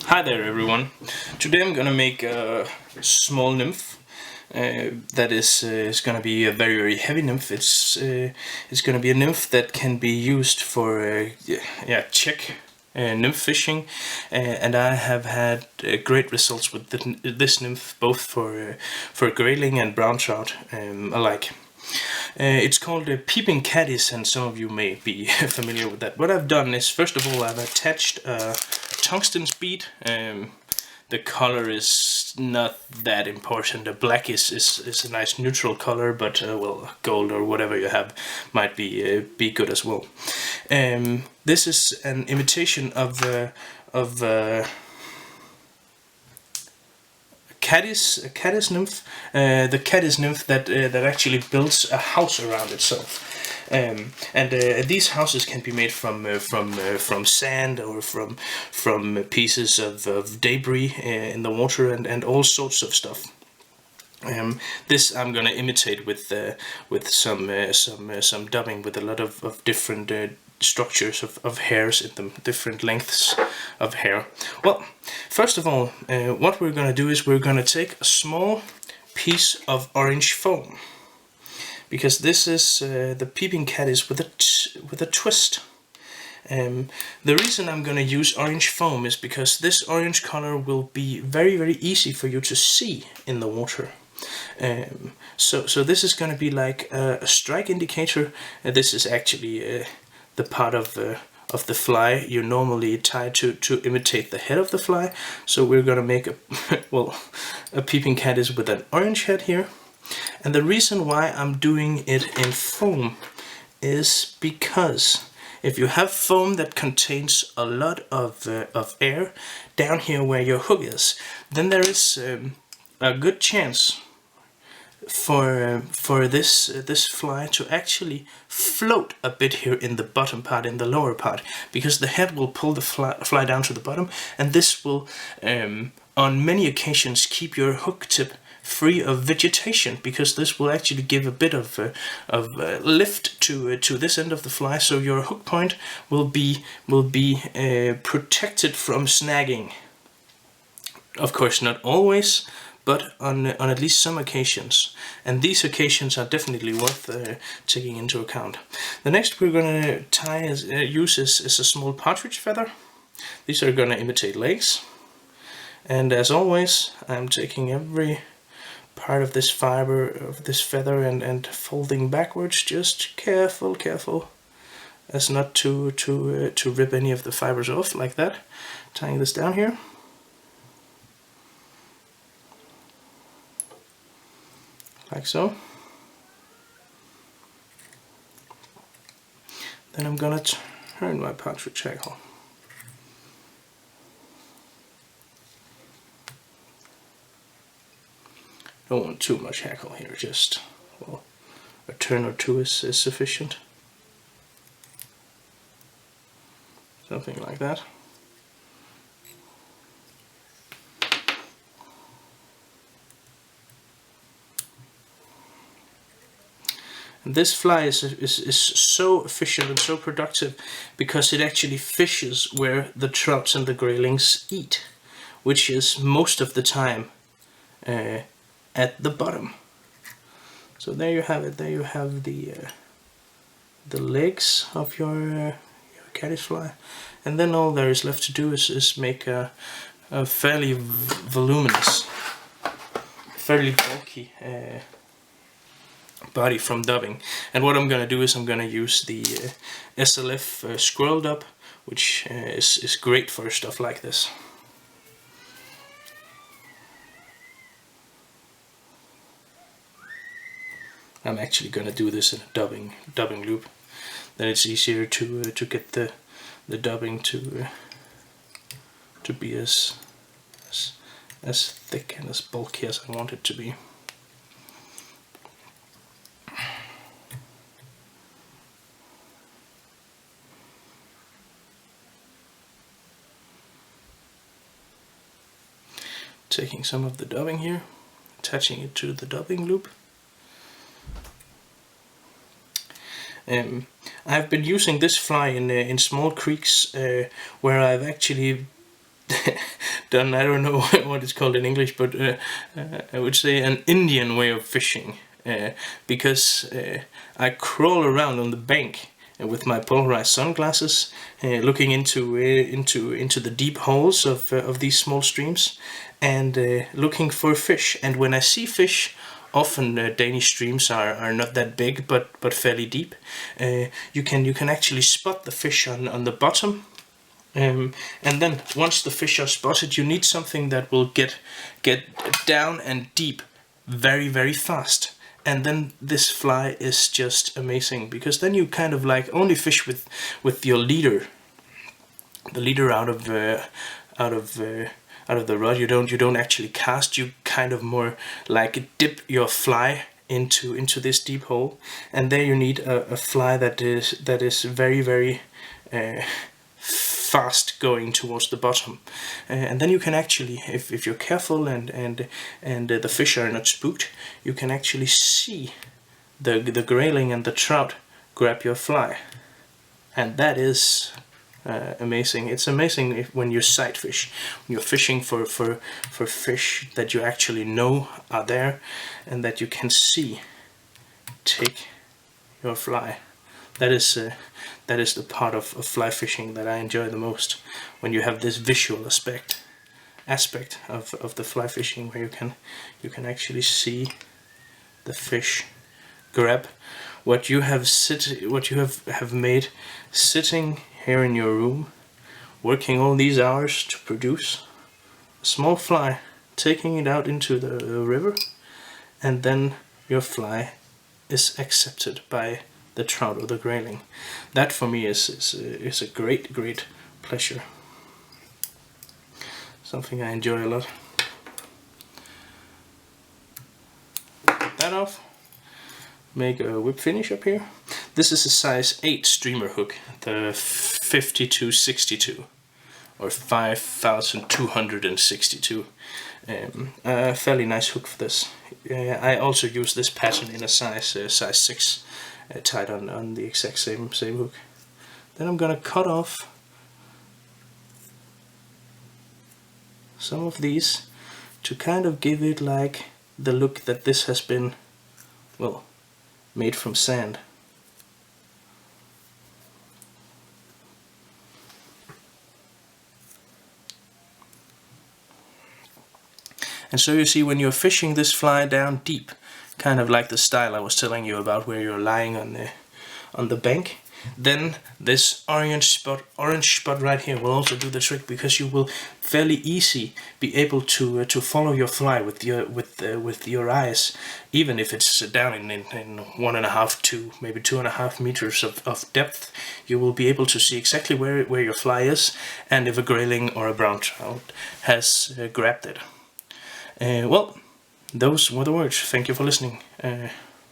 Hi there everyone. Today I'm gonna make a small nymph that is gonna be a very heavy nymph. It's gonna be a nymph that can be used for check nymph fishing, and I have had great results with this nymph both for grayling and brown trout alike. It's called peeping Caddis, and some of you may be familiar with that. What I've done is, first of all, I've attached a tungsten bead. The color is not that important. The black is a nice neutral color, but well, gold or whatever you have might be good as well. This is an imitation of a Caddis nymph, the Caddis nymph that actually builds a house around itself. These houses can be made from sand or from pieces of debris in the water and all sorts of stuff. This I'm gonna imitate with some dubbing with a lot of different structures of hairs in them, different lengths of hair. Well, first of all, what we're gonna do is we're gonna take a small piece of orange foam, because this is the peeping Caddis with a twist. The reason I'm gonna use orange foam is because this orange color will be very easy for you to see in the water. So this is going to be like a strike indicator. This is actually the part of the fly you normally tie to imitate the head of the fly. So we're going to make a peeping Caddis with an orange head here. And the reason why I'm doing it in foam is because if you have foam that contains a lot of air down here where your hook is, then there is a good chance for this fly to actually float a bit here in the bottom part, in the lower part, because the head will pull the fly down to the bottom, and this will on many occasions keep your hook tip free of vegetation, because this will actually give a bit of lift to this end of the fly, so your hook point will be protected from snagging. Of course, not always, but on at least some occasions, and these occasions are definitely worth taking into account. The next we're going to use is a small partridge feather. These are going to imitate legs, and as always, I'm taking every part of this fiber of this feather and folding backwards, just careful as not to rip any of the fibers off, like that. Tying this down here. Like so. Then I'm gonna turn my partridge hackle. Don't want too much hackle here, just, well, a turn or two is sufficient. Something like that. And this fly is so efficient and so productive because it actually fishes where the trouts and the graylings eat, which is most of the time at the bottom. So there you have it. There you have the legs of your caddis fly, and then all there is left to do is make a fairly voluminous, fairly bulky body from dubbing. And what I'm gonna do is I'm gonna use the SLF squirrel dub, which is great for stuff like this. I'm actually gonna do this in a dubbing loop. Then it's easier to get the dubbing to be as thick and as bulky as I want it to be. Taking some of the dubbing here, attaching it to the dubbing loop. I've been using this fly in small creeks where I've actually done, I don't know what it's called in English, but I would say an Indian way of fishing, because I crawl around on the bank with my polarized sunglasses, looking into the deep holes of these small streams, and looking for fish. And when I see fish, often Danish streams are not that big, but fairly deep. You can actually spot the fish on the bottom. And then once the fish are spotted, you need something that will get down and deep very, very fast. And then this fly is just amazing, because then you kind of like only fish with your leader, the leader out of the rod. You don't actually cast. You kind of more like dip your fly into this deep hole, and there you need a fly that is very, very fast going towards the bottom, and then you can actually, if you're careful and the fish are not spooked, you can actually see the grayling and the trout grab your fly, and that is amazing. It's amazing when you sight fish, when you're fishing for fish that you actually know are there and that you can see take your fly. That is the part of fly fishing that I enjoy the most, when you have this visual aspect of the fly fishing, where you can actually see the fish grab what you have made sitting here in your room, working all these hours to produce a small fly, taking it out into the river, and then your fly is accepted by the trout or the grayling. That for me is a great pleasure. Something I enjoy a lot. Get that off. Make a whip finish up here. This is a size 8 streamer hook, the 5262 or 5262. A fairly nice hook for this. I also use this pattern in a size 6. Tied on the exact same hook. Then I'm gonna cut off some of these to kind of give it like the look that this has been, well, made from sand. And so you see, when you're fishing this fly down deep, kind of like the style I was telling you about, where you're lying on the bank, then this orange spot right here will also do the trick, because you will fairly easy be able to follow your fly with your eyes, even if it's down in 1.5 to maybe 2.5 meters of depth. You will be able to see exactly where your fly is, and if a grayling or a brown trout has grabbed it. Well, those were the words. Thank you for listening.